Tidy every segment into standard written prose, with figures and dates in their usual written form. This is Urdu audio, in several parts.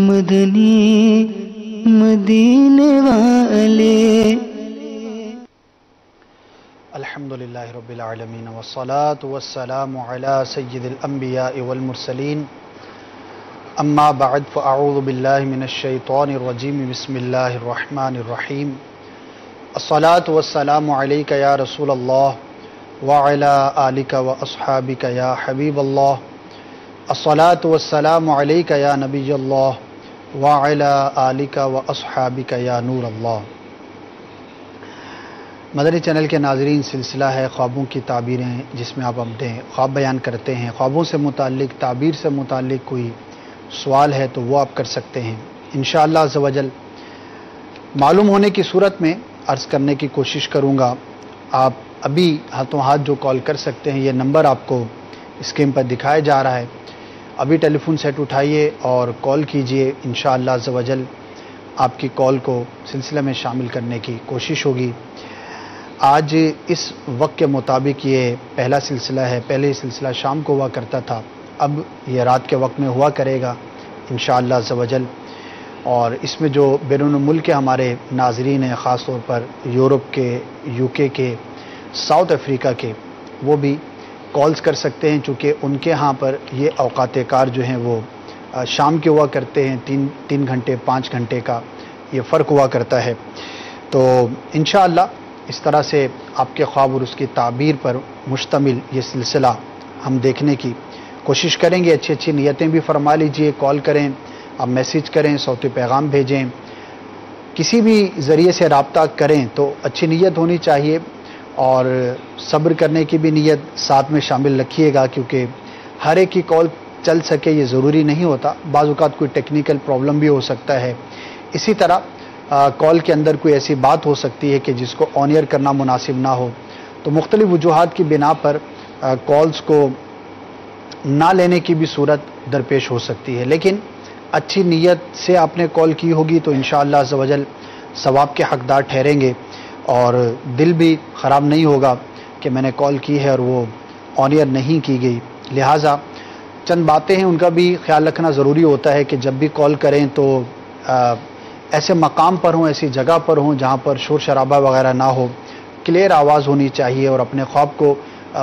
مدنی مدینے والے. الحمدللہ رب العالمین والصلاة والسلام علی سید الانبیاء والمرسلین. اما بعد فاعوذ باللہ من الشیطان الرجیم. بسم اللہ الرحمن الرحیم. الصلاة والسلام علیک یا رسول اللہ وعلی آلک واصحابک یا حبیب اللہ. الصلاة والسلام علیک یا نبی اللہ وعلی آلک واصحابک یا نور اللہ. مدنی چینل کے ناظرین، سلسلہ ہے خوابوں کی تعبیریں، جس میں آپ اپنے خواب بیان کرتے ہیں. خوابوں سے متعلق، تعبیر سے متعلق کوئی سوال ہے تو وہ آپ کر سکتے ہیں. انشاءاللہ عز و جل معلوم ہونے کی صورت میں عرض کرنے کی کوشش کروں گا. آپ ابھی ہاتھوں ہاتھ جو کال کر سکتے ہیں، یہ نمبر آپ کو اسکرین پر دکھایا جا رہا ہے. ابھی ٹیلی فون سیٹ اٹھائیے اور کال کیجئے. انشاءاللہ عز و جل آپ کی کال کو سلسلے میں شامل کرنے کی کوشش ہوگی. آج اس وقت کے مطابق یہ پہلا سلسلہ ہے. پہلے یہ سلسلہ شام کو ہوا کرتا تھا، اب یہ رات کے وقت میں ہوا کرے گا انشاءاللہ عز و جل. اور اس میں جو بیرون ملک کے ہمارے ناظرین ہیں، خاص طور پر یورپ کے، یو کے کے، ساؤتھ افریقہ کے، وہ بھی کالز کر سکتے ہیں، چونکہ ان کے ہاں پر یہ اوقات کار جو ہیں وہ شام کے ہوا کرتے ہیں. 3 گھنٹے 5 گھنٹے کا یہ فرق ہوا کرتا ہے. تو انشاءاللہ اس طرح سے آپ کے خواب اور اس کی تعبیر پر مشتمل یہ سلسلہ ہم دیکھنے کی کوشش کریں گے. اچھی اچھی نیتیں بھی فرما لیجئے. کال کریں، آپ میسیج کریں، صوتی پیغام بھیجیں، کسی بھی ذریعے سے رابطہ کریں تو اچھی نیت ہونی چاہیے، اور صبر کرنے کی بھی نیت ساتھ میں شامل رکھیے گا، کیونکہ ہر ایک کی کال چل سکے یہ ضروری نہیں ہوتا. بعض اوقات کوئی ٹیکنیکل پرابلم بھی ہو سکتا ہے. اسی طرح کال کے اندر کوئی ایسی بات ہو سکتی ہے کہ جس کو آن ایئر کرنا مناسب نہ ہو، تو مختلف وجوہات کی بنا پر کالز کو نہ لینے کی بھی صورت درپیش ہو سکتی ہے. لیکن اچھی نیت سے آپ نے کال کی ہوگی تو انشاءاللہ عز و جل ثواب کے حقدار ٹھہریں گے، اور دل بھی خراب نہیں ہوگا کہ میں نے کال کی ہے اور وہ آن ایئر نہیں کی گئی. لہٰذا چند باتیں ہیں ان کا بھی خیال رکھنا ضروری ہوتا ہے کہ جب بھی کال کریں تو ایسے مقام پر ہوں، ایسی جگہ پر ہوں جہاں پر شور شرابہ وغیرہ نہ ہو. کلیئر آواز ہونی چاہیے اور اپنے خواب کو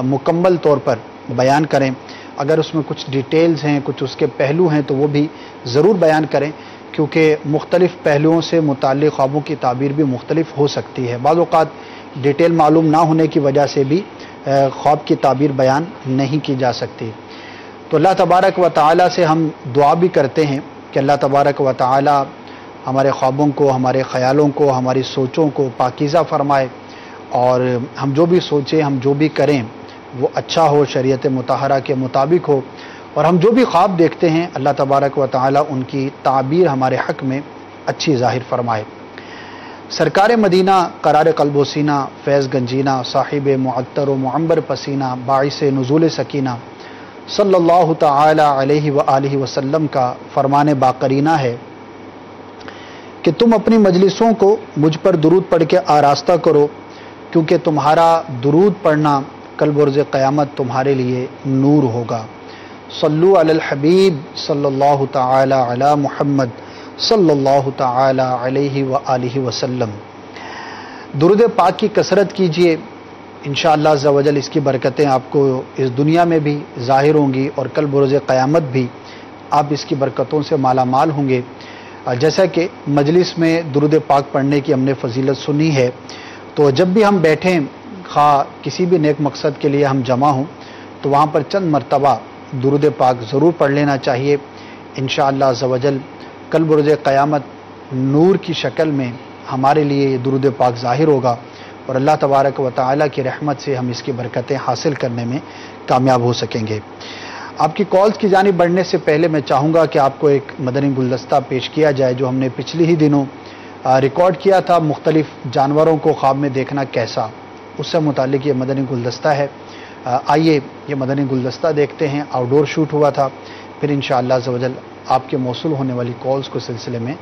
مکمل طور پر بیان کریں. اگر اس میں کچھ ڈیٹیلز ہیں، کچھ اس کے پہلو ہیں تو وہ بھی ضرور بیان کریں، کیونکہ مختلف پہلوؤں سے متعلق خوابوں کی تعبیر بھی مختلف ہو سکتی ہے. بعض اوقات ڈیٹیل معلوم نہ ہونے کی وجہ سے بھی خواب کی تعبیر بیان نہیں کی جا سکتی. تو اللہ تبارک و تعالی سے ہم دعا بھی کرتے ہیں کہ اللہ تبارک و تعالی ہمارے خوابوں کو، ہمارے خیالوں کو، ہماری سوچوں کو پاکیزہ فرمائے، اور ہم جو بھی سوچیں، ہم جو بھی کریں وہ اچھا ہو، شریعت مطہرہ کے مطابق ہو، اور ہم جو بھی خواب دیکھتے ہیں اللہ تبارک و تعالی ان کی تعبیر ہمارے حق میں اچھی ظاہر فرمائے. سرکار مدینہ قرار قلب و سینہ، فیض گنجینہ، صاحب معطر و معمبر پسینہ، باعث نزول سکینہ صلی اللہ تعالی علیہ وآلہ وسلم کا فرمان باقرینہ ہے کہ تم اپنی مجلسوں کو مجھ پر درود پڑھ کے آراستہ کرو، کیونکہ تمہارا درود پڑھنا کل بروز قیامت تمہارے لیے نور ہوگا. صلو علی الحبیب صلی اللہ تعالی علی محمد صلی اللہ تعالی علیہ وآلہ وسلم. درود پاک کی کثرت کیجئے. انشاءاللہ عز و جل اس کی برکتیں آپ کو اس دنیا میں بھی ظاہر ہوں گی، اور کل بروز قیامت بھی آپ اس کی برکتوں سے مالا مال ہوں گے. جیسا کہ مجلس میں درود پاک پڑھنے کی ہم نے فضیلت سنی ہے، تو جب بھی ہم بیٹھیں، خواہ کسی بھی نیک مقصد کے لیے ہم جمع ہوں، تو وہاں پر چند مرتبہ درود پاک ضرور پڑھ لینا چاہیے. انشاءاللہ عز و جل کل بروز قیامت نور کی شکل میں ہمارے لیے یہ درود پاک ظاہر ہوگا، اور اللہ تبارک و تعالیٰ کی رحمت سے ہم اس کی برکتیں حاصل کرنے میں کامیاب ہو سکیں گے. آپ کی کالز کی جانب بڑھنے سے پہلے میں چاہوں گا کہ آپ کو ایک مدنی گلدستہ پیش کیا جائے جو ہم نے پچھلے ہی دنوں ریکارڈ کیا تھا، مختلف جانوروں کو خواب میں دیکھنا کیسا، اس سے متعلق یہ مدنی گلدستہ ہے. آئیے یہ مدنی گلدستہ دیکھتے ہیں. آؤٹ ڈور شوٹ ہوا تھا، پھر انشاءاللہ عز و جل آپ کے موصول ہونے والی کالز کو سلسلے میں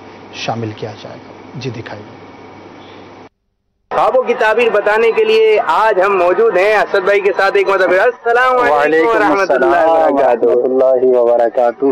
شامل کیا جائے گا. جی دکھائیے. خوابوں کی تعبیر بتانے کے لیے آج ہم موجود ہیں اسد بھائی کے ساتھ ایک مرتبہ. السلام علیکم ورحمۃ اللہ وبرکاتہ.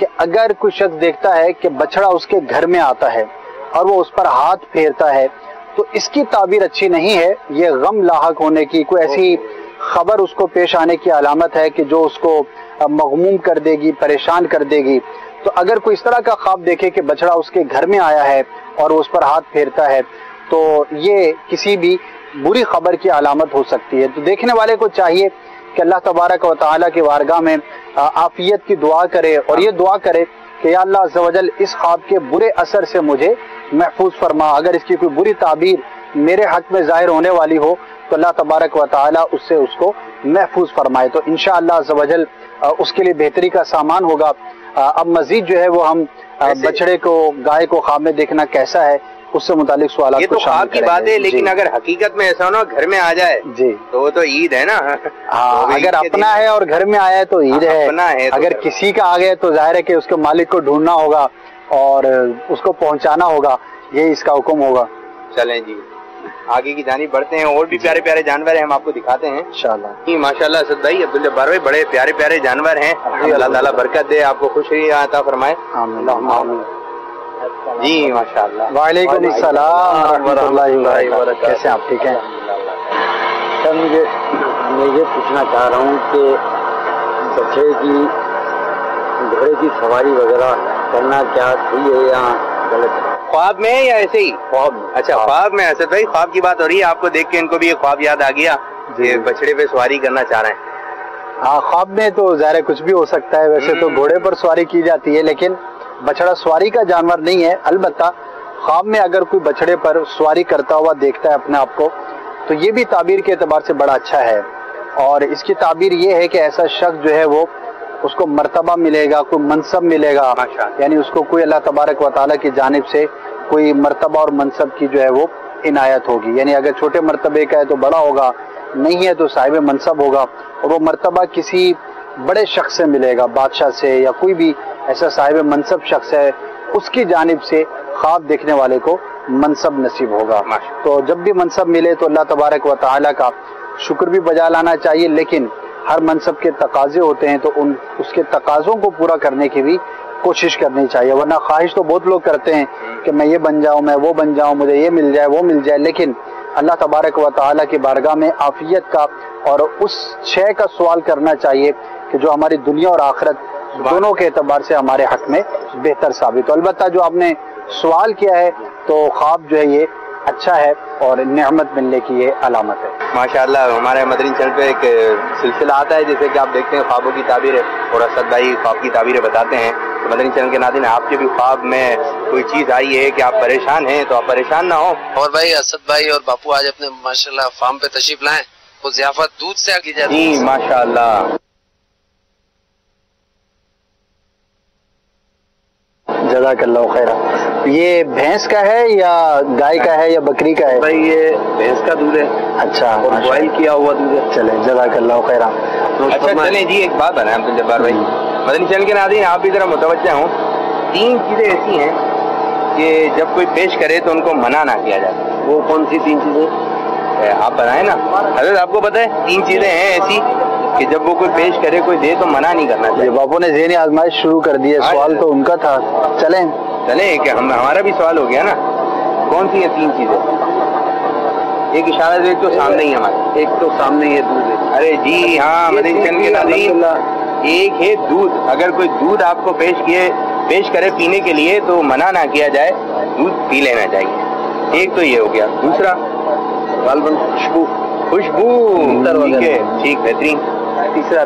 کہ اگر کوئی شخص دیکھتا ہے کہ بچڑا اس کے گھر میں آتا ہے اور وہ اس پر ہاتھ پھیرتا ہے تو اس کی تعبیر اچھی نہیں ہے، یہ غم لاحق ہونے کی، کوئی ایسی خبر اس کو پیش آنے کی علامت ہے کہ جو اس کو مغموم کر دے گی، پریشان کر دے گی۔ تو اگر کوئی اس طرح کا خواب دیکھے کہ بچڑا اس کے گھر میں آیا ہے اور وہ اس پر ہاتھ پھیرتا ہے تو یہ کسی بھی بری خبر کی علامت ہو سکتی ہے۔ تو دیکھنے والے کو چاہیے کہ اللہ تبارک و تعالیٰ کی بارگاہ میں عافیت کی دعا کرے اور یہ دعا کرے کہ یا اللہ عز و جل اس خواب کے برے اثر سے مجھے محفوظ فرما، اگر اس کی کوئی بری تعبیر میرے حق میں ظاہر ہونے والی ہو تو اللہ تبارک و تعالیٰ اس سے اس کو محفوظ فرمائے، تو انشاءاللہ عز و جل اس کے لیے بہتری کا سامان ہوگا۔ اب مزید جو ہے وہ ہم بچڑے کو، گائے کو خواب میں دیکھنا کیسا ہے اس سے متعلق سوالات یہ تو خواب کی بات ہے، لیکن اگر حقیقت میں ایسا ہو گھر میں آ جائے جی تو وہ تو عید ہے نا۔ ہاں، اگر اپنا ہے اور گھر میں آیا ہے تو عید ہے، اگر کسی کا آ گیا تو ظاہر ہے کہ اس کے مالک کو ڈھونڈنا ہوگا اور اس کو پہنچانا ہوگا، یہی اس کا حکم ہوگا۔ چلیں جی آگے کی جانب بڑھتے ہیں، اور بھی پیارے پیارے جانور ہیں ہم آپ کو دکھاتے ہیں انشاءاللہ۔ جی ماشاءاللہ اسد بھائی، عبدالجبار بھائی، بڑے پیارے پیارے جانور ہیں، اللہ تعالیٰ برکت دے، آپ کو خوشی عطا فرمائے۔ جی ماشاءاللہ۔ وعلیکم السلام ورحمۃ اللہ وبرکاتہ، کیسے آپ؟ ٹھیک ہیں سر، میں یہ پوچھنا چاہ رہا ہوں کہ بچے کی گھوڑے کی سواری وغیرہ کرنا کیا صحیح ہے یا غلط ہے؟ خواب میں یا ایسے ہی؟ خواب میں۔ اچھا خواب میں، اسد بھائی خواب کی بات ہو رہی ہے، آپ کو دیکھ کے ان کو بھی یہ خواب یاد آ گیا کہ بچڑے پہ سواری کرنا چاہ رہے ہیں۔ ہاں، خواب میں تو ظاہر کچھ بھی ہو سکتا ہے، ویسے تو گھوڑے پر سواری کی جاتی ہے لیکن بچڑا سواری کا جانور نہیں ہے۔ البتہ خواب میں اگر کوئی بچڑے پر سواری کرتا ہوا دیکھتا ہے اپنے آپ کو تو یہ بھی تعبیر کے اعتبار سے بڑا اچھا ہے، اور اس کی تعبیر یہ ہے کہ ایسا شخص جو ہے وہ اس کو مرتبہ ملے گا، کوئی منصب ملے گا، یعنی اس کو کوئی اللہ تبارک و تعالیٰ کی جانب سے کوئی مرتبہ اور منصب کی جو ہے وہ عنایت ہوگی، یعنی اگر چھوٹے مرتبے کا ہے تو بڑا ہوگا، نہیں ہے تو صاحب منصب ہوگا، اور وہ مرتبہ کسی بڑے شخص سے ملے گا، بادشاہ سے یا کوئی بھی ایسا صاحب منصب شخص ہے اس کی جانب سے خواب دیکھنے والے کو منصب نصیب ہوگا۔ تو جب بھی منصب ملے تو اللہ تبارک و تعالیٰ کا شکر بھی بجا لانا چاہیے، لیکن ہر منصب کے تقاضے ہوتے ہیں تو اس کے تقاضوں کو پورا کرنے کی بھی کوشش کرنی چاہیے، ورنہ خواہش تو بہت لوگ کرتے ہیں کہ میں یہ بن جاؤں، میں وہ بن جاؤں، مجھے یہ مل جائے، وہ مل جائے، لیکن اللہ تبارک و تعالیٰ کی بارگاہ میں عافیت کا اور اس شے کا سوال کرنا چاہیے کہ جو ہماری دنیا اور آخرت دونوں کے اعتبار سے ہمارے حق میں بہتر ثابت ہو۔ البتہ جو آپ نے سوال کیا ہے تو خواب جو ہے یہ اچھا ہے اور نعمت ملنے کی یہ علامت ہے۔ ماشاءاللہ ہمارے مدنی چینل پہ ایک سلسلہ آتا ہے جیسے کہ آپ دیکھتے ہیں خوابوں کی تعبیریں، اور اسد بھائی خواب کی تعبیریں بتاتے ہیں، تو مدنی چینل کے ناظرین آپ کے بھی خواب میں کوئی چیز آئی ہے کہ آپ پریشان ہیں تو آپ پریشان نہ ہو۔ اور بھائی اسد بھائی اور باپو آج اپنے ماشاءاللہ فارم پہ تشریف لائیں، وہ ضیافت دودھ سے کی جاتی ہے۔ جی ماشاءاللہ۔ جزاک اللہ خیر۔ یہ بھینس کا ہے یا گائے کا ہے یا بکری کا ہے؟ بھائی یہ بھینس کا دودھ ہے، اچھا، بوائل کیا ہوا دودھ ہے۔ چلے جزاک اللہ خیر۔ اچھا چلیں جی ایک بات بتائیں عبدالجبار بھائی، مدنی چینل کے ناظرین آپ بھی ذرا متوجہ ہوں، 3 چیزیں ایسی ہیں کہ جب کوئی پیش کرے تو ان کو منع نہ کیا جائے۔ وہ کون سی 3 چیزیں؟ آپ بتائیں نا حضرت، آپ کو پتہ ہے 3 چیزیں ہیں ایسی کہ جب وہ کوئی پیش کرے کوئی دے تو منع نہیں کرنا چاہیے۔ باپو نے ذہنی آزمائش شروع کر دی ہے، سوال تو ان کا تھا، چلیں کہ ہمارا بھی سوال ہو گیا نا، کون سی ہے 3 چیزیں؟ ایک اشارہ ایک تو سامنے ہی ہمارے، ایک تو سامنے یہ دودھ ہے۔ ارے جی ہاں مدنی چینل کے ناظرین، ایک ہے دودھ، اگر کوئی دودھ آپ کو پیش کرے پینے کے لیے تو منع نہ کیا جائے، دودھ پی لینا چاہیے، ایک تو یہ ہو گیا۔ دوسرا غالباً خوشبو، ٹھیک ہے، ٹھیک بہترین۔ تیسرا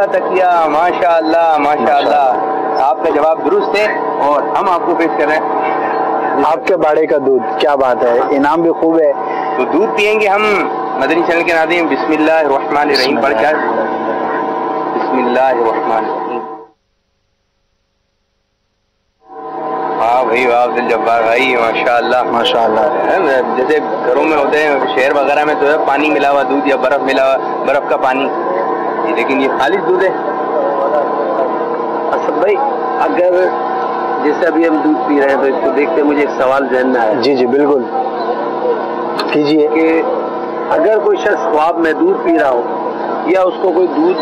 تکیہ، ماشاءاللہ ماشاءاللہ، آپ کا جواب درست ہے اور ہم آپ کو پیش کر رہے ہیں آپ کے باڑے کا دودھ، کیا بات ہے، انعام بھی خوب ہے۔ تو دودھ پیئیں گے ہم مدنی چینل کے ناظرین، بسم اللہ الرحمن الرحیم پڑھ کر، بسم اللہ الرحمن الرحیم۔ واہ بھائی واہ عبدالجبار بھائی، ماشاءاللہ ماشاءاللہ۔ جیسے گھروں میں ہوتے ہیں شہر وغیرہ میں تو ہے پانی ملا ہوا دودھ یا برف ملا ہوا، برف کا پانی، لیکن یہ خالص دودھ ہے۔ اسد بھائی اگر جیسے ابھی ہم دودھ پی رہے ہیں تو اس کو دیکھتے مجھے ایک سوال ذہن میں آیا۔ جی جی بالکل کیجیے۔ کہ اگر کوئی شخص خواب میں دودھ پی رہا ہو یا اس کو کوئی دودھ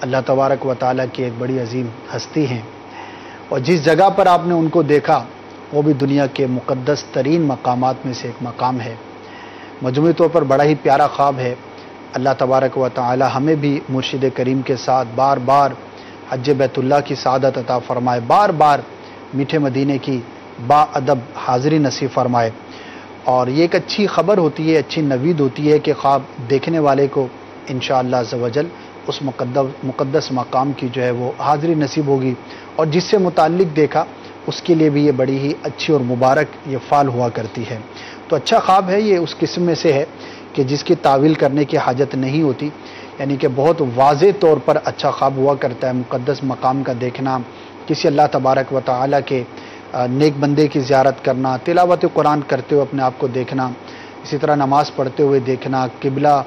اللہ تبارک و تعالیٰ کی ایک بڑی عظیم ہستی ہیں، اور جس جگہ پر آپ نے ان کو دیکھا وہ بھی دنیا کے مقدس ترین مقامات میں سے ایک مقام ہے۔ مجموعی طور پر بڑا ہی پیارا خواب ہے۔ اللہ تبارک و تعالی ہمیں بھی مرشد کریم کے ساتھ بار بار حج بیت اللہ کی سعادت عطا فرمائے، بار بار میٹھے مدینے کی با ادب حاضری نصیب فرمائے۔ اور یہ ایک اچھی خبر ہوتی ہے، اچھی نوید ہوتی ہے کہ خواب دیکھنے والے کو انشاءاللہ عز و جل اس مقدس مقام کی جو ہے وہ حاضری نصیب ہوگی، اور جس سے متعلق دیکھا اس کے لیے بھی یہ بڑی ہی اچھی اور مبارک یہ فعال ہوا کرتی ہے۔ تو اچھا خواب ہے، یہ اس قسم میں سے ہے کہ جس کی تعویل کرنے کی حاجت نہیں ہوتی، یعنی کہ بہت واضح طور پر اچھا خواب ہوا کرتا ہے۔ مقدس مقام کا دیکھنا، کسی اللہ تبارک و تعالیٰ کے نیک بندے کی زیارت کرنا، تلاوت قرآن کرتے ہوئے اپنے آپ کو دیکھنا، اسی طرح نماز پڑھتے ہوئے دیکھنا، قبلہ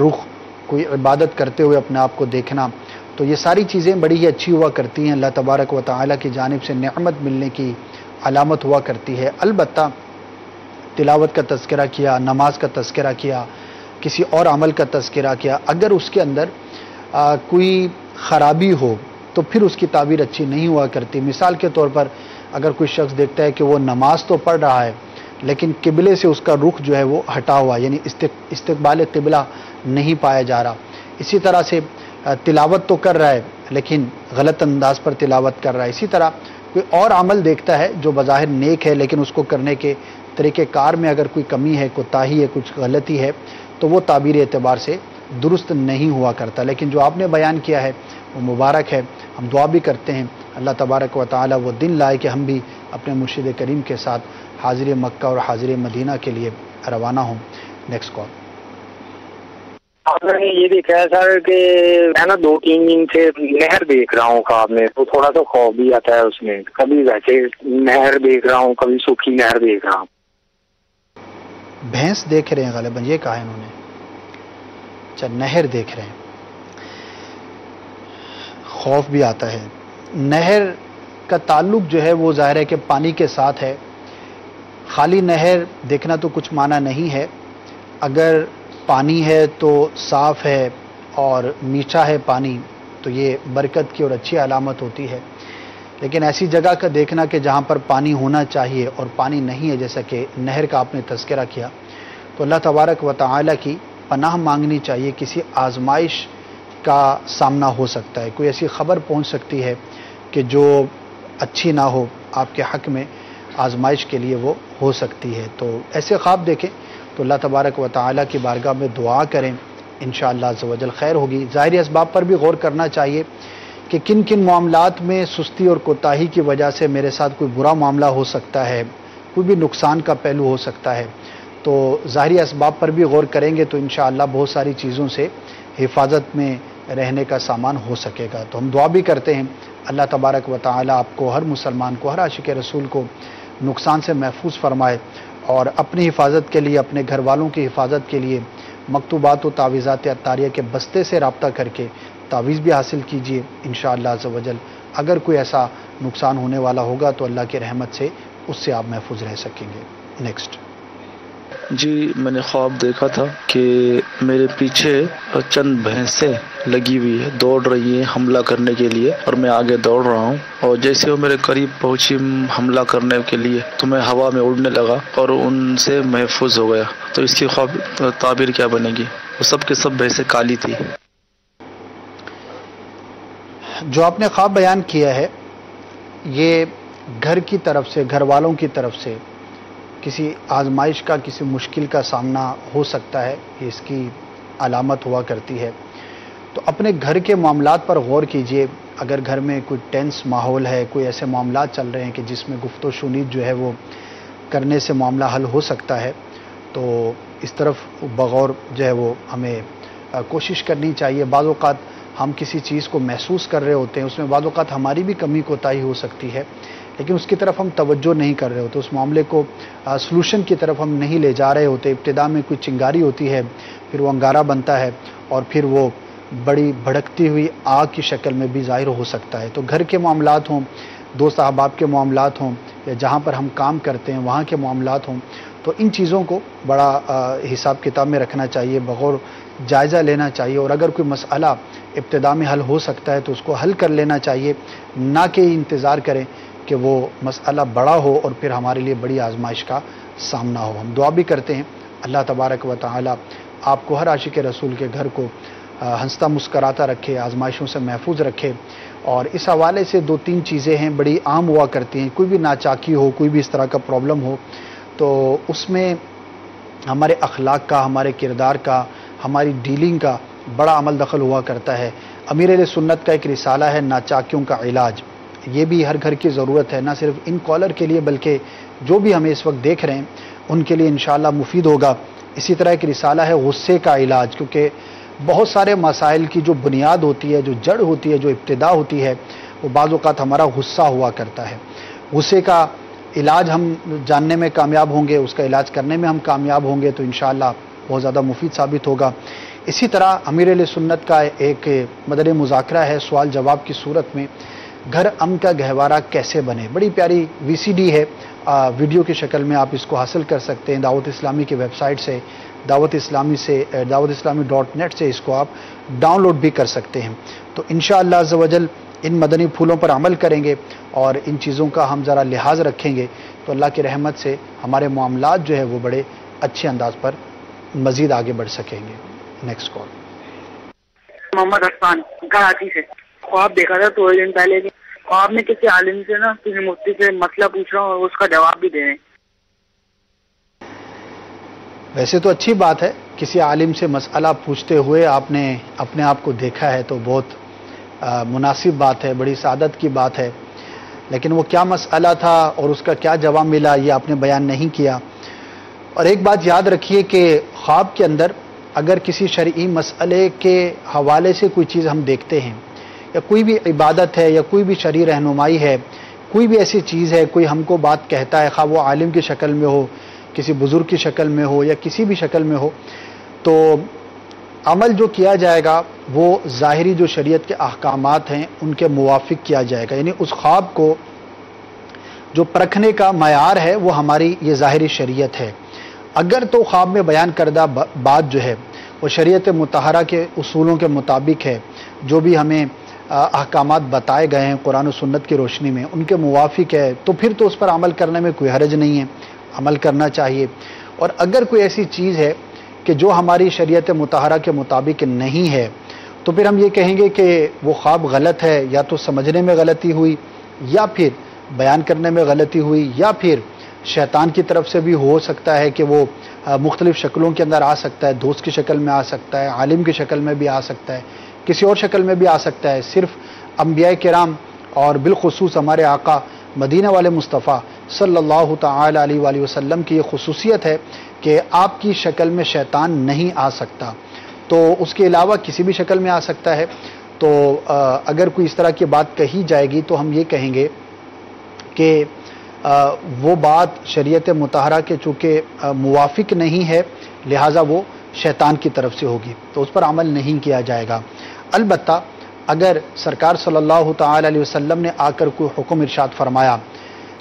رخ کوئی عبادت کرتے ہوئے اپنے آپ کو دیکھنا، تو یہ ساری چیزیں بڑی ہی اچھی ہوا کرتی ہیں، اللہ تبارک و تعالیٰ کی جانب سے نعمت ملنے کی علامت ہوا کرتی ہے۔ البتہ تلاوت کا تذکرہ کیا، نماز کا تذکرہ کیا، کسی اور عمل کا تذکرہ کیا، اگر اس کے اندر کوئی خرابی ہو تو پھر اس کی تعبیر اچھی نہیں ہوا کرتی۔ مثال کے طور پر اگر کوئی شخص دیکھتا ہے کہ وہ نماز تو پڑھ رہا ہے لیکن قبلے سے اس کا رخ جو ہے وہ ہٹا ہوا، یعنی استقبال قبلہ نہیں پایا جا رہا، اسی طرح سے تلاوت تو کر رہا ہے لیکن غلط انداز پر تلاوت کر رہا ہے، اسی طرح کوئی اور عمل دیکھتا ہے جو بظاہر نیک ہے لیکن اس کو کرنے کے طریقہ کار میں اگر کوئی کمی ہے، کوتاہی ہے، کچھ غلطی ہے، تو وہ تعبیر اعتبار سے درست نہیں ہوا کرتا۔ لیکن جو آپ نے بیان کیا ہے وہ مبارک ہے۔ ہم دعا بھی کرتے ہیں اللہ تبارک و تعالی وہ دن لائے کہ ہم بھی اپنے مرشد کریم کے ساتھ حاضر مکہ اور حاضر مدینہ کے لیے روانہ ہوں۔ Next call. آپ نے یہ دیکھا ہے سر کہ میں نا 2-3 دن سے نہر دیکھ رہا ہوں خواب میں، تو تھوڑا سا خوف بھی آتا ہے اس میں، کبھی ویسے نہر دیکھ رہا ہوں، کبھی سوکھی نہر دیکھ رہا ہوں۔ بھینس دیکھ رہے ہیں غالباً، یہ کہا ہے انہوں نے، اچھا نہر دیکھ رہے ہیں، خوف بھی آتا ہے۔ نہر کا تعلق جو ہے وہ ظاہر ہے کہ پانی کے ساتھ ہے، خالی نہر دیکھنا تو کچھ معنی نہیں ہے، اگر پانی ہے تو صاف ہے اور میٹھا ہے پانی تو یہ برکت کی اور اچھی علامت ہوتی ہے، لیکن ایسی جگہ کا دیکھنا کہ جہاں پر پانی ہونا چاہیے اور پانی نہیں ہے، جیسا کہ نہر کا آپ نے تذکرہ کیا، تو اللہ تبارک و تعالی کی پناہ مانگنی چاہیے۔ کسی آزمائش کا سامنا ہو سکتا ہے، کوئی ایسی خبر پہنچ سکتی ہے کہ جو اچھی نہ ہو، آپ کے حق میں آزمائش کے لیے وہ ہو سکتی ہے، تو ایسے خواب دیکھیں تو اللہ تبارک و تعالی کی بارگاہ میں دعا کریں، انشاءاللہ عز و جل خیر ہوگی۔ ظاہری اسباب پر بھی غور کرنا چاہیے کہ کن کن معاملات میں سستی اور کوتاہی کی وجہ سے میرے ساتھ کوئی برا معاملہ ہو سکتا ہے، کوئی بھی نقصان کا پہلو ہو سکتا ہے، تو ظاہری اسباب پر بھی غور کریں گے تو انشاءاللہ بہت ساری چیزوں سے حفاظت میں رہنے کا سامان ہو سکے گا۔ تو ہم دعا بھی کرتے ہیں اللہ تبارک و تعالی آپ کو، ہر مسلمان کو، ہر عاشق رسول کو نقصان سے محفوظ فرمائے، اور اپنی حفاظت کے لیے، اپنے گھر والوں کی حفاظت کے لیے مکتوبات و تعویذات عطاریہ کے بستے سے رابطہ کر کے تعویذ بھی حاصل کیجیے انشاءاللہ عز و جل۔ اگر کوئی ایسا نقصان ہونے والا ہوگا تو اللہ کی رحمت سے اس سے آپ محفوظ رہ سکیں گے۔ نیکسٹ۔ جی میں نے خواب دیکھا تھا کہ میرے پیچھے چند بھینسیں لگی ہوئی ہے، دوڑ رہی ہیں حملہ کرنے کے لیے، اور میں آگے دوڑ رہا ہوں، اور جیسے وہ میرے قریب پہنچی حملہ کرنے کے لیے تو میں ہوا میں اڑنے لگا اور ان سے محفوظ ہو گیا۔ تو اس کی خواب تعبیر کیا بنے گی؟ وہ سب کے سب بھینسیں کالی تھی۔ جو آپ نے خواب بیان کیا ہے یہ گھر کی طرف سے، گھر والوں کی طرف سے کسی آزمائش کا، کسی مشکل کا سامنا ہو سکتا ہے، یہ اس کی علامت ہوا کرتی ہے۔ تو اپنے گھر کے معاملات پر غور کیجئے، اگر گھر میں کوئی ٹینس ماحول ہے، کوئی ایسے معاملات چل رہے ہیں کہ جس میں گفت و شنید جو ہے وہ کرنے سے معاملہ حل ہو سکتا ہے، تو اس طرف بغور جو ہے وہ ہمیں کوشش کرنی چاہیے۔ بعض اوقات ہم کسی چیز کو محسوس کر رہے ہوتے ہیں، اس میں بعض اوقات ہماری بھی کمی کوتاہی ہو سکتی ہے، لیکن اس کی طرف ہم توجہ نہیں کر رہے ہوتے، اس معاملے کو سلوشن کی طرف ہم نہیں لے جا رہے ہوتے۔ ابتدا میں کوئی چنگاری ہوتی ہے، پھر وہ انگارہ بنتا ہے، اور پھر وہ بڑی بھڑکتی ہوئی آگ کی شکل میں بھی ظاہر ہو سکتا ہے۔ تو گھر کے معاملات ہوں، دوست احباب کے معاملات ہوں، یا جہاں پر ہم کام کرتے ہیں وہاں کے معاملات ہوں، تو ان چیزوں کو بڑا حساب کتاب میں رکھنا چاہیے، بغور جائزہ لینا چاہیے، اور اگر کوئی مسئلہ ابتدا میں حل ہو سکتا ہے تو اس کو حل کر لینا چاہیے، نہ کہ انتظار کریں کہ وہ مسئلہ بڑا ہو اور پھر ہمارے لیے بڑی آزمائش کا سامنا ہو۔ ہم دعا بھی کرتے ہیں اللہ تبارک و تعالی آپ کو، ہر عاشق رسول کے گھر کو ہنستا مسکراتا رکھے، آزمائشوں سے محفوظ رکھے۔ اور اس حوالے سے 2-3 چیزیں ہیں بڑی عام ہوا کرتی ہیں، کوئی بھی ناچاکی ہو، کوئی بھی اس طرح کا پرابلم ہو تو اس میں ہمارے اخلاق کا، ہمارے کردار کا، ہماری ڈیلنگ کا بڑا عمل دخل ہوا کرتا ہے۔ امیر اہل سنت کا ایک رسالہ ہے ناچاکیوں کا علاج، یہ بھی ہر گھر کی ضرورت ہے، نہ صرف ان کالر کے لیے بلکہ جو بھی ہمیں اس وقت دیکھ رہے ہیں ان کے لیے انشاءاللہ مفید ہوگا۔ اسی طرح ایک رسالہ ہے غصے کا علاج، کیونکہ بہت سارے مسائل کی جو بنیاد ہوتی ہے، جو جڑ ہوتی ہے، جو ابتدا ہوتی ہے، وہ بعض اوقات ہمارا غصہ ہوا کرتا ہے۔ غصے کا علاج ہم جاننے میں کامیاب ہوں گے، اس کا علاج کرنے میں ہم کامیاب ہوں گے تو انشاءاللہ بہت زیادہ مفید ثابت ہوگا۔ اسی طرح امیر اہل سنت کا ایک مدنی مذاکرہ ہے سوال جواب کی صورت میں، گھر امن کا گہوارہ کیسے بنے، بڑی پیاری VCD ہے، ویڈیو کی شکل میں آپ اس کو حاصل کر سکتے ہیں دعوت اسلامی کی ویب سائٹ سے، دعوت اسلامی.net سے اس کو آپ ڈاؤن لوڈ بھی کر سکتے ہیں۔ تو انشاءاللہ عز و جل ان مدنی پھولوں پر عمل کریں گے اور ان چیزوں کا ہم ذرا لحاظ رکھیں گے تو اللہ کی رحمت سے ہمارے معاملات جو ہے وہ بڑے اچھے انداز پر مزید آگے بڑھ سکیں گے۔ نیکسٹ کال محمد عرفان کراچی سے۔ خواب دیکھا تھا تھوڑے دن پہلے، خواب میں کسی عالم سے نا، کسی مفتی سے مسئلہ پوچھ رہا ہوں اور اس کا جواب بھی دے رہے ہیں۔ ویسے تو اچھی بات ہے، کسی عالم سے مسئلہ پوچھتے ہوئے آپ نے اپنے آپ کو دیکھا ہے تو بہت مناسب بات ہے، بڑی سعادت کی بات ہے، لیکن وہ کیا مسئلہ تھا اور اس کا کیا جواب ملا یہ آپ نے بیان نہیں کیا۔ اور ایک بات یاد رکھیے کہ خواب کے اندر اگر کسی شرعی مسئلے کے حوالے سے کوئی چیز ہم دیکھتے ہیں، یا کوئی بھی عبادت ہے یا کوئی بھی شرعی رہنمائی ہے، کوئی بھی ایسی چیز ہے، کوئی ہم کو بات کہتا ہے، خواہ وہ عالم کی شکل میں ہو، کسی بزرگ کی شکل میں ہو یا کسی بھی شکل میں ہو، تو عمل جو کیا جائے گا وہ ظاہری جو شریعت کے احکامات ہیں ان کے موافق کیا جائے گا، یعنی اس خواب کو جو پرکھنے کا معیار ہے وہ ہماری یہ ظاہری شریعت ہے۔ اگر تو خواب میں بیان کردہ بات جو ہے وہ شریعت مطہرہ کے اصولوں کے مطابق ہے، جو بھی ہمیں احکامات بتائے گئے ہیں قرآن و سنت کی روشنی میں ان کے موافق ہے، تو پھر تو اس پر عمل کرنے میں کوئی حرج نہیں ہے، عمل کرنا چاہیے۔ اور اگر کوئی ایسی چیز ہے کہ جو ہماری شریعت مطہرہ کے مطابق نہیں ہے تو پھر ہم یہ کہیں گے کہ وہ خواب غلط ہے، یا تو سمجھنے میں غلطی ہوئی، یا پھر بیان کرنے میں غلطی ہوئی، یا پھر شیطان کی طرف سے بھی ہو سکتا ہے کہ وہ مختلف شکلوں کے اندر آ سکتا ہے، دوست کی شکل میں آ سکتا ہے، عالم کی شکل میں بھی آ سکتا ہے، کسی اور شکل میں بھی آ سکتا ہے۔ صرف انبیاء کرام اور بالخصوص ہمارے آقا مدینہ والے مصطفیٰ صلی اللہ تعالی علیہ وآلہ وسلم کی یہ خصوصیت ہے کہ آپ کی شکل میں شیطان نہیں آ سکتا، تو اس کے علاوہ کسی بھی شکل میں آ سکتا ہے۔ تو اگر کوئی اس طرح کی بات کہی جائے گی تو ہم یہ کہیں گے کہ وہ بات شریعت مطہرہ کے چونکہ موافق نہیں ہے لہٰذا وہ شیطان کی طرف سے ہوگی، تو اس پر عمل نہیں کیا جائے گا۔ البتہ اگر سرکار صلی اللہ تعالی علیہ وسلم نے آ کر کوئی حکم ارشاد فرمایا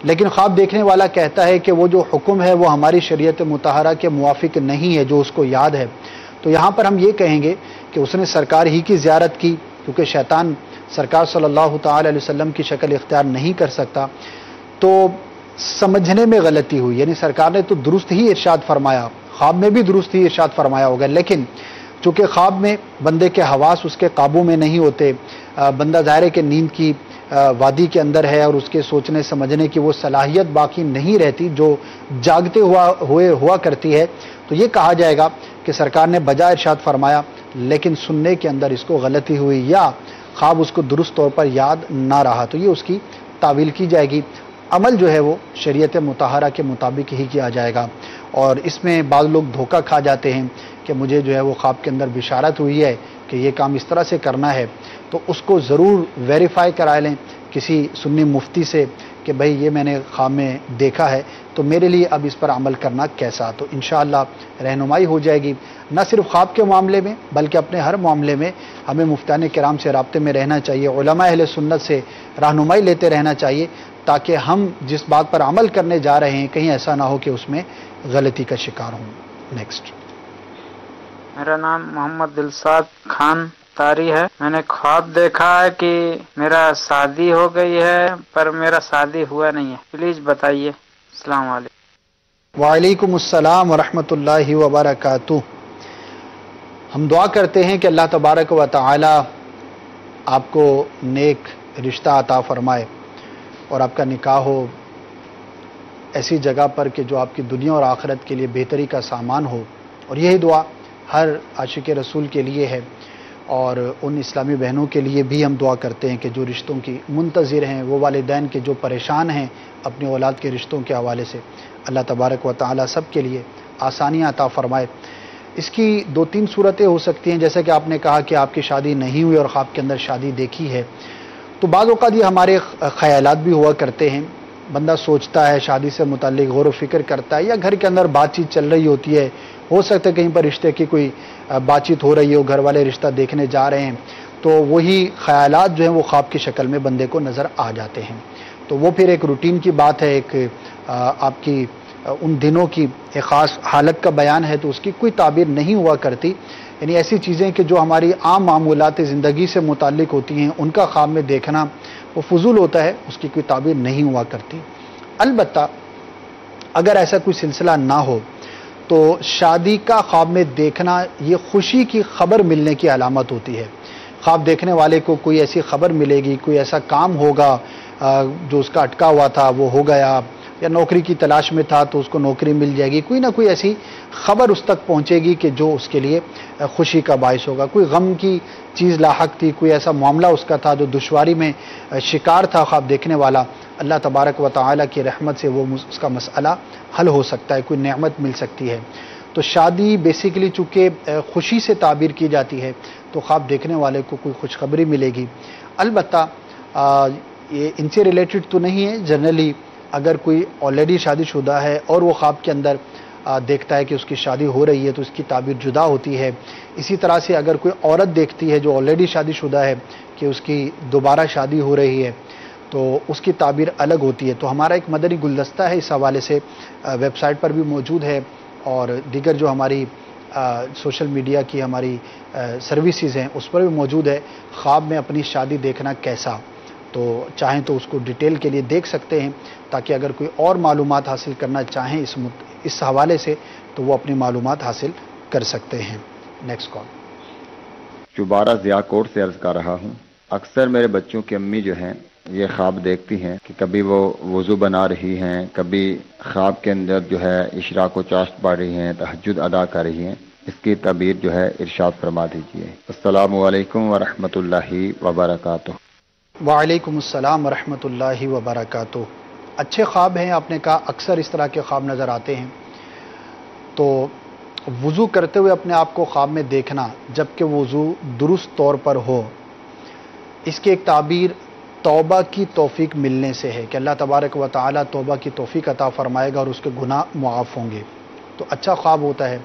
لیکن خواب دیکھنے والا کہتا ہے کہ وہ جو حکم ہے وہ ہماری شریعت مطہرہ کے موافق نہیں ہے جو اس کو یاد ہے، تو یہاں پر ہم یہ کہیں گے کہ اس نے سرکار ہی کی زیارت کی، کیونکہ شیطان سرکار صلی اللہ تعالی علیہ وسلم کی شکل اختیار نہیں کر سکتا، تو سمجھنے میں غلطی ہوئی، یعنی سرکار نے تو درست ہی ارشاد فرمایا، خواب میں بھی درست ہی ارشاد فرمایا ہوگا، لیکن چونکہ خواب میں بندے کے حواس اس کے قابو میں نہیں ہوتے، بندہ ظاہر ہے کہ نیند کی وادی کے اندر ہے اور اس کے سوچنے سمجھنے کی وہ صلاحیت باقی نہیں رہتی جو جاگتے ہوا کرتی ہے، تو یہ کہا جائے گا کہ سرکار نے بجا ارشاد فرمایا لیکن سننے کے اندر اس کو غلطی ہوئی یا خواب اس کو درست طور پر یاد نہ رہا، تو یہ اس کی تعویل کی جائے گی۔ عمل جو ہے وہ شریعت مطہرہ کے مطابق ہی کیا جائے گا، اور اس میں بعض لوگ دھوکہ کھا جاتے ہیں کہ مجھے جو ہے وہ خواب کے اندر بشارت ہوئی ہے کہ یہ کام اس طرح سے کرنا ہے، تو اس کو ضرور ویریفائی کرا لیں کسی سنی مفتی سے کہ بھئی یہ میں نے خواب میں دیکھا ہے تو میرے لیے اب اس پر عمل کرنا کیسا، تو انشاءاللہ رہنمائی ہو جائے گی۔ نہ صرف خواب کے معاملے میں بلکہ اپنے ہر معاملے میں ہمیں مفتیان کرام سے رابطے میں رہنا چاہیے، علماء اہل سنت سے رہنمائی لیتے رہنا چاہیے تاکہ ہم جس بات پر عمل کرنے جا رہے ہیں کہیں ایسا نہ ہو کہ اس میں غلطی کا شکار ہوں۔ نیکسٹ میرا نام محمد دلشاد خان تاری ہے. میں نے خواب دیکھا ہے کہ میرا شادی ہو گئی ہے پر میرا شادی ہوا نہیں ہے. پلیز بتائیے. السلام علیکم. وعلیکم السلام ورحمۃ اللہ وبرکاتہ. ہم دعا کرتے ہیں کہ اللہ تبارک و تعالی آپ کو نیک رشتہ عطا فرمائے اور آپ کا نکاح ہو ایسی جگہ پر کہ جو آپ کی دنیا اور آخرت کے لیے بہتری کا سامان ہو. اور یہی دعا ہر عاشق رسول کے لیے ہے اور ان اسلامی بہنوں کے لیے بھی ہم دعا کرتے ہیں کہ جو رشتوں کی منتظر ہیں، وہ والدین کے جو پریشان ہیں اپنی اولاد کے رشتوں کے حوالے سے، اللہ تبارک و تعالی سب کے لیے آسانیاں عطا فرمائے. اس کی 2-3 صورتیں ہو سکتی ہیں. جیسے کہ آپ نے کہا کہ آپ کی شادی نہیں ہوئی اور خواب کے اندر شادی دیکھی ہے، تو بعض اوقات یہ ہمارے خیالات بھی ہوا کرتے ہیں. بندہ سوچتا ہے، شادی سے متعلق غور و فکر کرتا ہے، یا گھر کے اندر بات چیت چل رہی ہوتی ہے، ہو سکتا ہے کہیں پر رشتے کی کوئی بات چیت ہو رہی ہو، گھر والے رشتہ دیکھنے جا رہے ہیں، تو وہی خیالات جو ہیں وہ خواب کی شکل میں بندے کو نظر آ جاتے ہیں. تو وہ پھر ایک روٹین کی بات ہے، ایک آپ کی ان دنوں کی ایک خاص حالت کا بیان ہے، تو اس کی کوئی تعبیر نہیں ہوا کرتی. یعنی ایسی چیزیں کہ جو ہماری عام معمولات زندگی سے متعلق ہوتی ہیں ان کا خواب میں دیکھنا وہ فضول ہوتا ہے، اس کی کوئی تعبیر نہیں ہوا کرتی. البتہ اگر ایسا کوئی سلسلہ نہ ہو تو شادی کا خواب میں دیکھنا یہ خوشی کی خبر ملنے کی علامت ہوتی ہے. خواب دیکھنے والے کو کوئی ایسی خبر ملے گی، کوئی ایسا کام ہوگا جو اس کا اٹکا ہوا تھا وہ ہو گیا، یا نوکری کی تلاش میں تھا تو اس کو نوکری مل جائے گی. کوئی نہ کوئی ایسی خبر اس تک پہنچے گی کہ جو اس کے لیے خوشی کا باعث ہوگا. کوئی غم کی چیز لاحق تھی، کوئی ایسا معاملہ اس کا تھا جو دشواری میں شکار تھا خواب دیکھنے والا، اللہ تبارک و تعالی کی رحمت سے وہ اس کا مسئلہ حل ہو سکتا ہے، کوئی نعمت مل سکتی ہے. تو شادی بیسیکلی چونکہ خوشی سے تعبیر کی جاتی ہے تو خواب دیکھنے والے کو کوئی خوشخبری ملے گی. البتہ یہ ان سے ریلیٹڈ تو نہیں ہے. جنرلی اگر کوئی آلریڈی شادی شدہ ہے اور وہ خواب کے اندر دیکھتا ہے کہ اس کی شادی ہو رہی ہے تو اس کی تعبیر جدا ہوتی ہے. اسی طرح سے اگر کوئی عورت دیکھتی ہے جو آلریڈی شادی شدہ ہے کہ اس کی دوبارہ شادی ہو رہی ہے تو اس کی تعبیر الگ ہوتی ہے. تو ہمارا ایک مدنی گلدستہ ہے اس حوالے سے، ویب سائٹ پر بھی موجود ہے اور دیگر جو ہماری سوشل میڈیا کی ہماری سروسز ہیں اس پر بھی موجود ہے. خواب میں اپنی شادی دیکھنا کیسا، تو چاہیں تو اس کو ڈیٹیل کے لیے دیکھ سکتے ہیں، تاکہ اگر کوئی اور معلومات حاصل کرنا چاہیں اس حوالے سے تو وہ اپنی معلومات حاصل کر سکتے ہیں. Next call. چوبارہ ضیاء کوٹ سے عرض کر رہا ہوں. اکثر میرے بچوں کی امی جو ہیں یہ خواب دیکھتی ہیں کہ کبھی وہ وضو بنا رہی ہیں، کبھی خواب کے اندر جو ہے اشراق و چاشت پڑھ رہی ہیں، تہجد ادا کر رہی ہیں. اس کی تعبیر جو ہے ارشاد فرما دیجیے. السلام علیکم ورحمۃ اللہ وبرکاتہ. وعلیکم السلام ورحمۃ اللہ وبرکاتہ. اچھے خواب ہیں، آپ نے کہا اکثر اس طرح کے خواب نظر آتے ہیں. تو وضو کرتے ہوئے اپنے آپ کو خواب میں دیکھنا جبکہ وضو درست طور پر ہو، اس کی ایک تعبیر توبہ کی توفیق ملنے سے ہے کہ اللہ تبارک و تعالی توبہ کی توفیق عطا فرمائے گا اور اس کے گناہ معاف ہوں گے. تو اچھا خواب ہوتا ہے.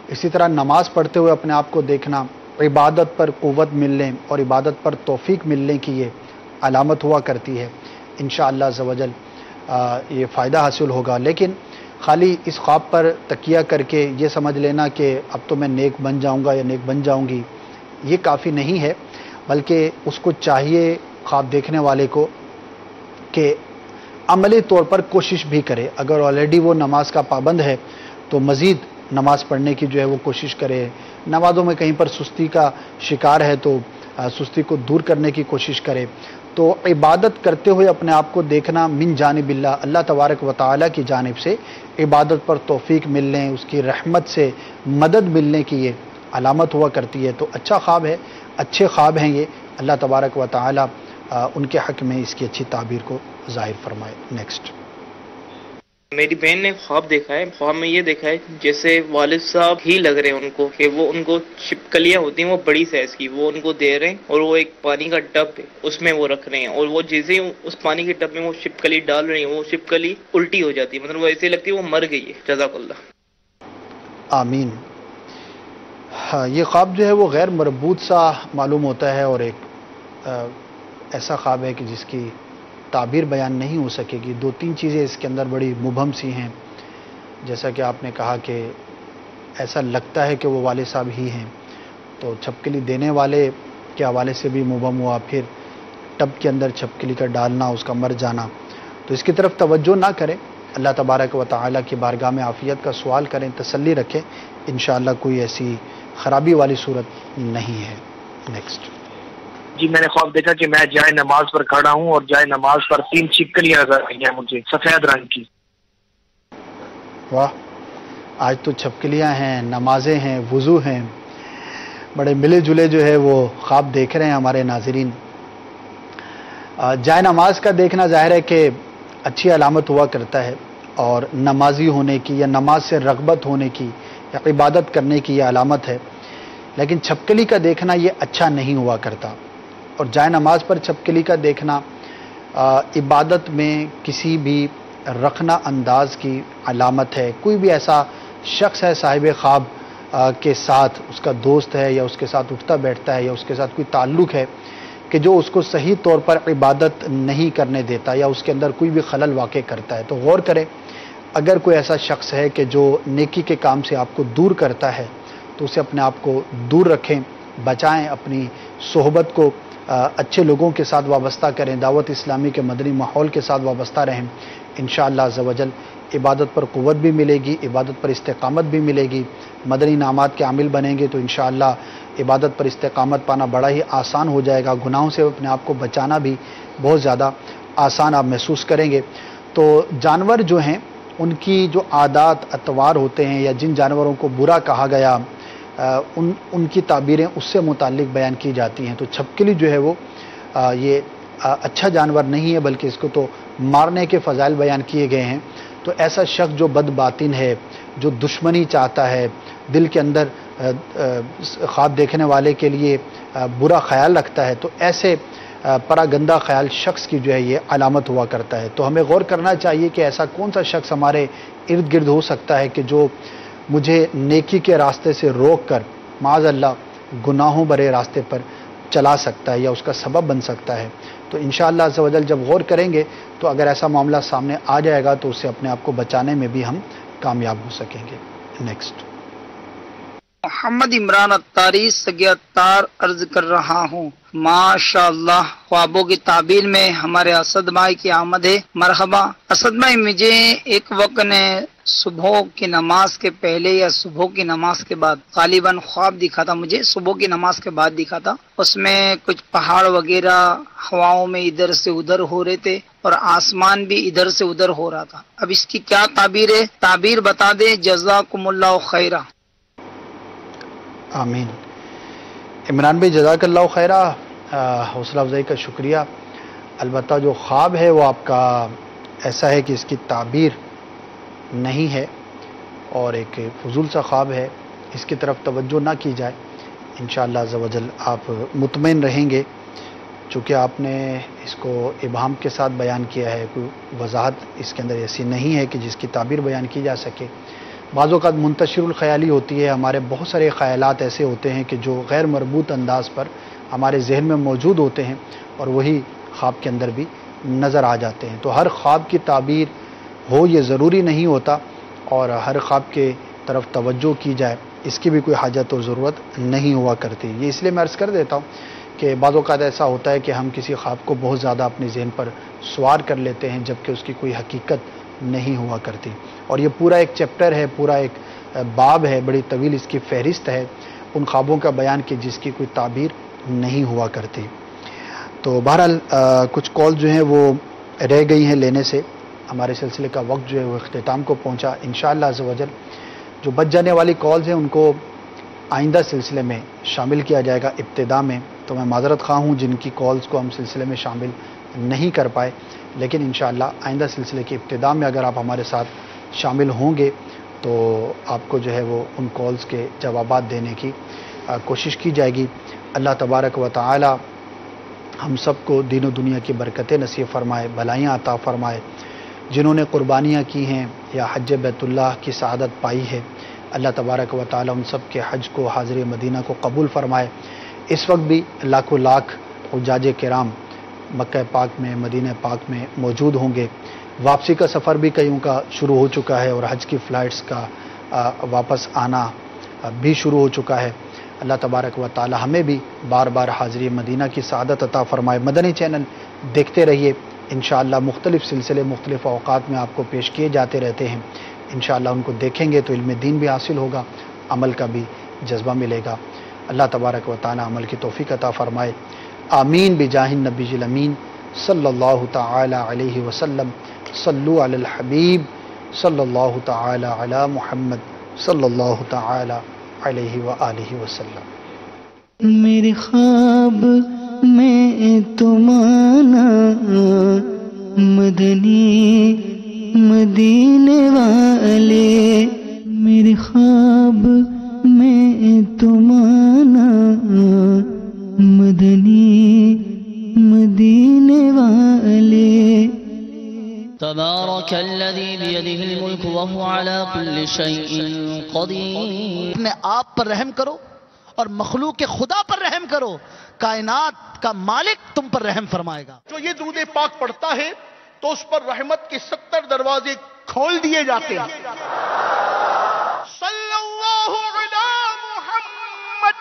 اسی طرح نماز پڑھتے ہوئے اپنے آپ کو دیکھنا عبادت پر قوت ملنے اور عبادت پر توفیق ملنے کی یہ علامت ہوا کرتی ہے. انشاءاللہ عز و جل یہ فائدہ حاصل ہوگا. لیکن خالی اس خواب پر تکیہ کر کے یہ سمجھ لینا کہ اب تو میں نیک بن جاؤں گا یا نیک بن جاؤں گی، یہ کافی نہیں ہے. بلکہ اس کو چاہیے خواب دیکھنے والے کو کہ عملی طور پر کوشش بھی کرے. اگر آلریڈی وہ نماز کا پابند ہے تو مزید نماز پڑھنے کی جو ہے وہ کوشش کرے. نمازوں میں کہیں پر سستی کا شکار ہے تو سستی کو دور کرنے کی کوشش کرے. تو عبادت کرتے ہوئے اپنے آپ کو دیکھنا من جانب اللہ، اللہ تبارک و تعالی کی جانب سے عبادت پر توفیق ملنے، اس کی رحمت سے مدد ملنے کی یہ علامت ہوا کرتی ہے. تو اچھا خواب ہے، اچھے خواب ہیں یہ. اللہ تبارک و تعالی ان کے حق میں اس کی اچھی تعبیر کو ظاہر فرمائے. نیکسٹ. میری بہن نے خواب دیکھا ہے. خواب میں یہ دیکھا ہے جیسے والد صاحب ہی لگ رہے ہیں ان کو، کہ وہ ان کو چھپکلیاں ہوتی ہیں وہ بڑی سائز کی، وہ ان کو دے رہے ہیں اور وہ ایک پانی کا ٹب ہے اس میں وہ رکھ رہے ہیں، اور وہ جیسے ہی اس پانی کے ٹب میں وہ چھپکلی ڈال رہے ہیں وہ چھپکلی الٹی ہو جاتی ہے، مطلب وہ ایسے لگتی ہے وہ مر گئی ہے. جزاک اللہ. آمین. یہ خواب جو ہے وہ غیر مربوط سا معلوم ہوتا ہے اور ایک ایسا خواب ہے کہ جس کی تعبیر بیان نہیں ہو سکے گی. 2-3 چیزیں اس کے اندر بڑی مبہم سی ہیں. جیسا کہ آپ نے کہا کہ ایسا لگتا ہے کہ وہ والد صاحب ہی ہیں، تو چھپکلی دینے والے کے حوالے سے بھی مبہم ہوا، پھر ٹب کے اندر چھپکلی کا ڈالنا، اس کا مر جانا، تو اس کی طرف توجہ نہ کریں، اللہ تبارک و تعالیٰ کی بارگاہ میں عافیت کا سوال کریں، تسلی رکھیں، انشاءاللہ کوئی ایسی خرابی والی صورت نہیں ہے۔ نیکسٹ۔ جی میں نے خواب دیکھا کہ میں جائے نماز پر کھڑا ہوں اور جائے نماز پر 3 چھپکلیاں نظر آئی ہیں مجھے سفید رنگ کی۔ واہ، آج تو چھپکلیاں ہیں، نمازیں ہیں، وضو ہیں، بڑے ملے جلے جو ہے وہ خواب دیکھ رہے ہیں ہمارے ناظرین۔ جائے نماز کا دیکھنا ظاہر ہے کہ اچھی علامت ہوا کرتا ہے، اور نمازی ہونے کی یا نماز سے رغبت ہونے کی یا عبادت کرنے کی یہ علامت ہے، لیکن چھپکلی کا دیکھنا یہ اچھا نہیں ہوا کرتا، اور جائے نماز پر چھپکلی کا دیکھنا عبادت میں کسی بھی رکھنا انداز کی علامت ہے۔ کوئی بھی ایسا شخص ہے صاحب خواب کے ساتھ، اس کا دوست ہے یا اس کے ساتھ اٹھتا بیٹھتا ہے یا اس کے ساتھ کوئی تعلق ہے کہ جو اس کو صحیح طور پر عبادت نہیں کرنے دیتا یا اس کے اندر کوئی بھی خلل واقع کرتا ہے، تو غور کریں، اگر کوئی ایسا شخص ہے کہ جو نیکی کے کام سے آپ کو دور کرتا ہے تو اسے اپنے آپ کو دور رکھیں، بچائیں، اپنی صحبت کو اچھے لوگوں کے ساتھ وابستہ کریں، دعوت اسلامی کے مدنی ماحول کے ساتھ وابستہ رہیں، انشاءاللہ عز و جل عبادت پر قوت بھی ملے گی، عبادت پر استقامت بھی ملے گی، مدنی انعامات کے عامل بنیں گے تو انشاءاللہ عبادت پر استقامت پانا بڑا ہی آسان ہو جائے گا، گناہوں سے اپنے آپ کو بچانا بھی بہت زیادہ آسان آپ محسوس کریں گے۔ تو جانور جو ہیں ان کی جو عادات اطوار ہوتے ہیں یا جن جانوروں کو برا کہا گیا ان کی تعبیریں اس سے متعلق بیان کی جاتی ہیں۔ تو چھپکلی جو ہے وہ یہ اچھا جانور نہیں ہے، بلکہ اس کو تو مارنے کے فضائل بیان کیے گئے ہیں۔ تو ایسا شخص جو بد باطن ہے، جو دشمنی چاہتا ہے، دل کے اندر خواب دیکھنے والے کے لیے برا خیال رکھتا ہے، تو ایسے پراگندہ خیال شخص کی جو ہے یہ علامت ہوا کرتا ہے۔ تو ہمیں غور کرنا چاہیے کہ ایسا کون سا شخص ہمارے ارد گرد ہو سکتا ہے کہ جو مجھے نیکی کے راستے سے روک کر معاذ اللہ گناہوں برے راستے پر چلا سکتا ہے یا اس کا سبب بن سکتا ہے۔ تو انشاءاللہ عز و جل جب غور کریں گے تو اگر ایسا معاملہ سامنے آ جائے گا تو اس سے اپنے آپ کو بچانے میں بھی ہم کامیاب ہو سکیں گے۔ نیکسٹ۔ محمد عمران اتاری سگیاتار عرض کر رہا ہوں، ماشاءاللہ خوابوں کی تعبیر میں ہمارے اسد بھائی کی آمد ہے۔ مرحبا اسد بھائی، مجھے ایک وقت نے صبح کی نماز کے پہلے یا صبح کی نماز کے بعد غالباً خواب دکھا تھا، مجھے صبح کی نماز کے بعد دکھا تھا، اس میں کچھ پہاڑ وغیرہ ہواؤں میں ادھر سے ادھر ہو رہے تھے اور آسمان بھی ادھر سے ادھر ہو رہا تھا۔ اب اس کی کیا تعبیر ہے؟ تعبیر بتا دے، جزاکم اللہ خیرہ۔ آمین۔ عمران بھائی جزاک اللہ خیرہ، حوصلہ افزائی کا شکریہ۔ البتہ جو خواب ہے وہ آپ کا ایسا ہے کہ اس کی تعبیر نہیں ہے اور ایک فضول سا خواب ہے، اس کی طرف توجہ نہ کی جائے۔ انشاءاللہ عز و جل آپ مطمئن رہیں گے، چونکہ آپ نے اس کو ابہام کے ساتھ بیان کیا ہے، کوئی وضاحت اس کے اندر ایسی نہیں ہے کہ جس کی تعبیر بیان کی جا سکے۔ بعض اوقات منتشر الخیالی ہوتی ہے، ہمارے بہت سارے خیالات ایسے ہوتے ہیں کہ جو غیر مربوط انداز پر ہمارے ذہن میں موجود ہوتے ہیں اور وہی خواب کے اندر بھی نظر آ جاتے ہیں۔ تو ہر خواب کی تعبیر ہو یہ ضروری نہیں ہوتا، اور ہر خواب کے طرف توجہ کی جائے اس کی بھی کوئی حاجت اور ضرورت نہیں ہوا کرتی۔ یہ اس لیے میں عرض کر دیتا ہوں کہ بعض اوقات ایسا ہوتا ہے کہ ہم کسی خواب کو بہت زیادہ اپنے ذہن پر سوار کر لیتے ہیں جبکہ اس کی کوئی حقیقت نہیں ہوا کرتی، اور یہ پورا ایک چیپٹر ہے، پورا ایک باب ہے، بڑی طویل اس کی فہرست ہے ان خوابوں کا بیان کی جس کی کوئی تعبیر نہیں ہوا کرتی۔ تو بہرحال کچھ کال جو ہیں وہ رہ گئی ہیں لینے سے، ہمارے سلسلے کا وقت جو ہے وہ اختتام کو پہنچا۔ انشاءاللہ عز و جل جو بچ جانے والی کالز ہیں ان کو آئندہ سلسلے میں شامل کیا جائے گا ابتدا میں۔ تو میں معذرت خواہ ہوں جن کی کالز کو ہم سلسلے میں شامل نہیں کر پائے، لیکن انشاءاللہ آئندہ سلسلے کی ابتدا میں اگر آپ ہمارے ساتھ شامل ہوں گے تو آپ کو جو ہے وہ ان کالز کے جوابات دینے کی کوشش کی جائے گی۔ اللہ تبارک و تعالی ہم سب کو دین و دنیا کی برکتیں نصیب فرمائے، بھلائیاں عطا فرمائے۔ جنہوں نے قربانیاں کی ہیں یا حج بیت اللہ کی سعادت پائی ہے، اللہ تبارک و تعالی ان سب کے حج کو، حاضر مدینہ کو قبول فرمائے۔ اس وقت بھی لاکھوں لاکھ حجاج کرام مکہ پاک میں، مدینہ پاک میں موجود ہوں گے۔ واپسی کا سفر بھی کئیوں کا شروع ہو چکا ہے اور حج کی فلائٹس کا واپس آنا بھی شروع ہو چکا ہے۔ اللہ تبارک و تعالی ہمیں بھی بار بار حاضری مدینہ کی سعادت عطا فرمائے۔ مدنی چینل دیکھتے رہیے، انشاءاللہ مختلف سلسلے مختلف اوقات میں آپ کو پیش کیے جاتے رہتے ہیں۔ انشاءاللہ ان کو دیکھیں گے تو علم دین بھی حاصل ہوگا، عمل کا بھی جذبہ ملے گا۔ اللہ تبارک و تعالی عمل کی توفیق عطا فرمائے، آمین بجاہ النبی الامین صلی اللہ تعالی علیہ وسلم۔ صلو علی الحبیب صلی اللہ تعالی علی محمد صلی اللہ تعالی علیہ وآلہ وسلم۔ میرے خواب میں تم آنا مدنی مدینے والے، میرے خواب میں تم آنا مدنی مدینے والے۔ تبارک الذی بیدہ الملک وہو علی کل شیء قدیر۔ اپنے آپ پر رحم کرو اور مخلوق خدا پر رحم کرو، کائنات کا مالک تم پر رحم فرمائے گا۔ جو یہ درود پاک پڑھتا ہے تو اس پر رحمت کے 70 دروازے کھول دیے جاتے ہیں۔ صلی اللہ علی محمد۔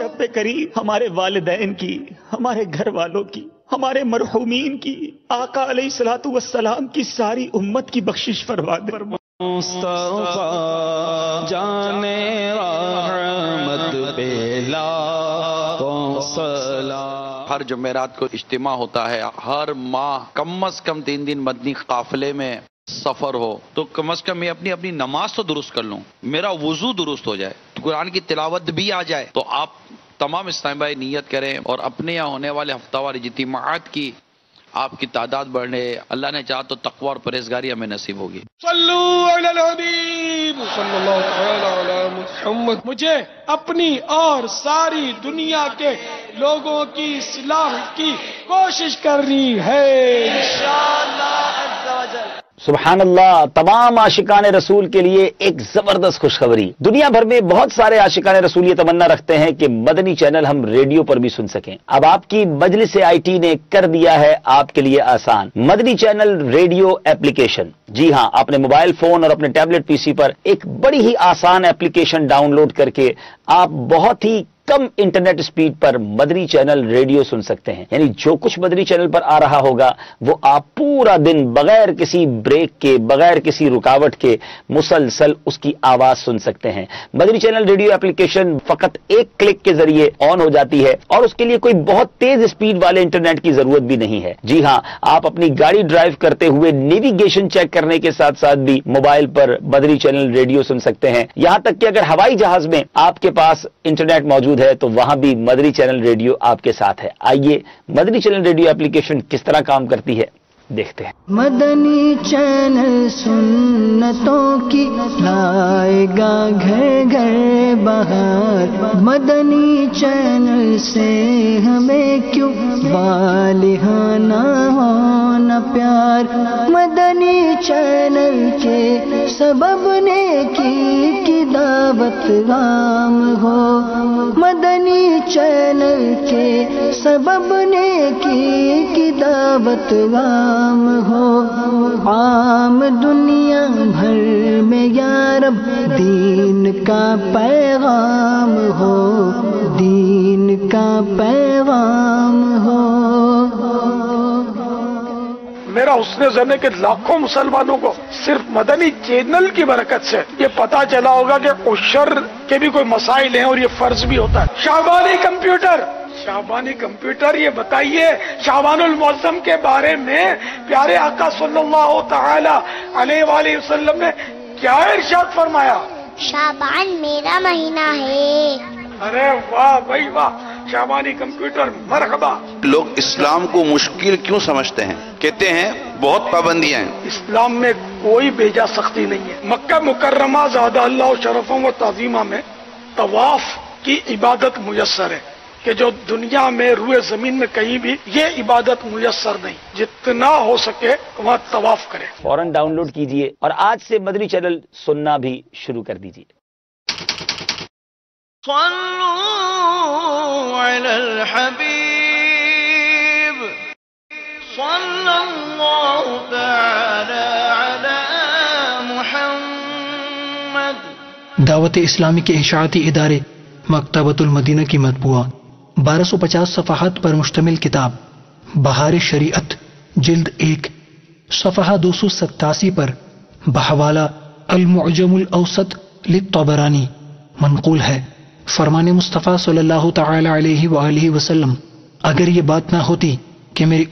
رب کریم ہمارے والدین کی، ہمارے گھر والوں کی، ہمارے مرحومین کی، آقا علیہ الصلوۃ والسلام کی ساری امت کی بخشش فرما دے۔ مصطفیٰ جانے رحمت پہ لاکھوں سلام۔ ہر جمعرات کو اجتماع ہوتا ہے، ہر ماہ کم از کم 3 دن مدنی قافلے میں سفر ہو تو کم از کم میں اپنی نماز تو درست کر لوں، میرا وضو درست ہو جائے، قرآن کی تلاوت بھی آ جائے۔ تو آپ تمام اسلامی بھائی نیت کریں اور اپنے یہاں ہونے والے ہفتہ وار اجتماعات کی آپ کی تعداد بڑھے، اللہ نے چاہا تو تقوی اور پرہیزگاری ہمیں نصیب ہوگی۔ صلو علی الحبیب صلی اللہ تعالی علی محمد۔ مجھے اپنی اور ساری دنیا کے لوگوں کی اصلاح کی کوشش کرنی ہے انشاءاللہ عز و جل۔ سبحان اللہ۔ تمام عاشقان رسول کے لیے ایک زبردست خوشخبری، دنیا بھر میں بہت سارے عاشقان رسول یہ تمنا رکھتے ہیں کہ مدنی چینل ہم ریڈیو پر بھی سن سکیں۔ اب آپ کی مجلس IT نے کر دیا ہے آپ کے لیے آسان، مدنی چینل ریڈیو ایپلیکیشن۔ جی ہاں، اپنے موبائل فون اور اپنے ٹیبلٹ PC پر ایک بڑی ہی آسان ایپلیکیشن ڈاؤن لوڈ کر کے آپ بہت ہی کم انٹرنیٹ سپیڈ پر مدنی چینل ریڈیو سن سکتے ہیں۔ یعنی جو کچھ مدنی چینل پر آ رہا ہوگا وہ آپ پورا دن بغیر کسی بریک کے، بغیر کسی رکاوٹ کے مسلسل اس کی آواز سن سکتے ہیں۔ مدنی چینل ریڈیو ایپلیکیشن فقط ایک کلک کے ذریعے آن ہو جاتی ہے اور اس کے لیے کوئی بہت تیز سپیڈ والے انٹرنیٹ کی ضرورت بھی نہیں ہے۔ جی ہاں، آپ اپنی گاڑی ڈرائیو کرتے ہوئے نیویگیشن چیک کرنے کے ساتھ ساتھ بھی موبائل پر مدنی چینل ریڈیو سن سکتے ہیں۔ یہاں تک کہ اگر ہوائی جہاز میں آپ کے پاس انٹرنیٹ موجود ہے تو وہاں بھی مدنی چینل ریڈیو آپ کے ساتھ ہے۔ آئیے مدنی چینل ریڈیو ایپلیکیشن کس طرح کام کرتی ہے دیکھتے ہیں۔ مدنی چینل سنتوں کی لائے گا گھر گھر بہار، مدنی چینل سے ہمیں کیوں والہانہ ہونا پیار، مدنی چینل کے سبب نیکی کی دعوت عام ہو، مدنی چینل کے سبب نیکی کی دعوت عام ہو، عام دنیا بھر میں یا رب دین کا پیغام ہو، دین کا پیغام ہو۔ میرا حسن ظن ہے کہ لاکھوں مسلمانوں کو صرف مدنی چینل کی برکت سے یہ پتا چلا ہوگا کہ عشر کے بھی کوئی مسائل ہیں اور یہ فرض بھی ہوتا ہے۔ شعبانی کمپیوٹر یہ بتائیے شعبان المعظم کے بارے میں پیارے آقا صلی اللہ تعالی علیہ وآلہ وسلم نے کیا ارشاد فرمایا؟ شعبان میرا مہینہ ہے۔ ارے واہ بھائی واہ، شعبانی کمپیوٹر مرحبا۔ لوگ اسلام کو مشکل کیوں سمجھتے ہیں؟ کہتے ہیں بہت پابندیاں ہیں۔ اسلام میں کوئی بھیجا سختی نہیں ہے۔ مکہ مکرمہ زادہ اللہ شرفوں و تعظیمہ میں طواف کی عبادت میسر ہے کہ جو دنیا میں روئے زمین میں کہیں بھی یہ عبادت میسر نہیں، جتنا ہو سکے وہاں طواف کرے۔ فوراً ڈاؤن لوڈ کیجئے اور آج سے مدنی چینل سننا بھی شروع کر دیجئے۔ صلوا علی الحبیب صلی اللہ دعوت اسلامی کے اشاعتی ادارے مکتبۃ المدینہ کی مطبوعہ 1250 صفحات پر مشتمل کتاب بہار شریعت جلد 1 صفحہ 287 پر بحوالہ المعجم الاوسط للطبرانی منقول ہے۔ فرمان مصطفیٰ صلی اللہ تعالی علیہ وآلہ وسلم، اگر یہ بات نہ ہوتی کہ میری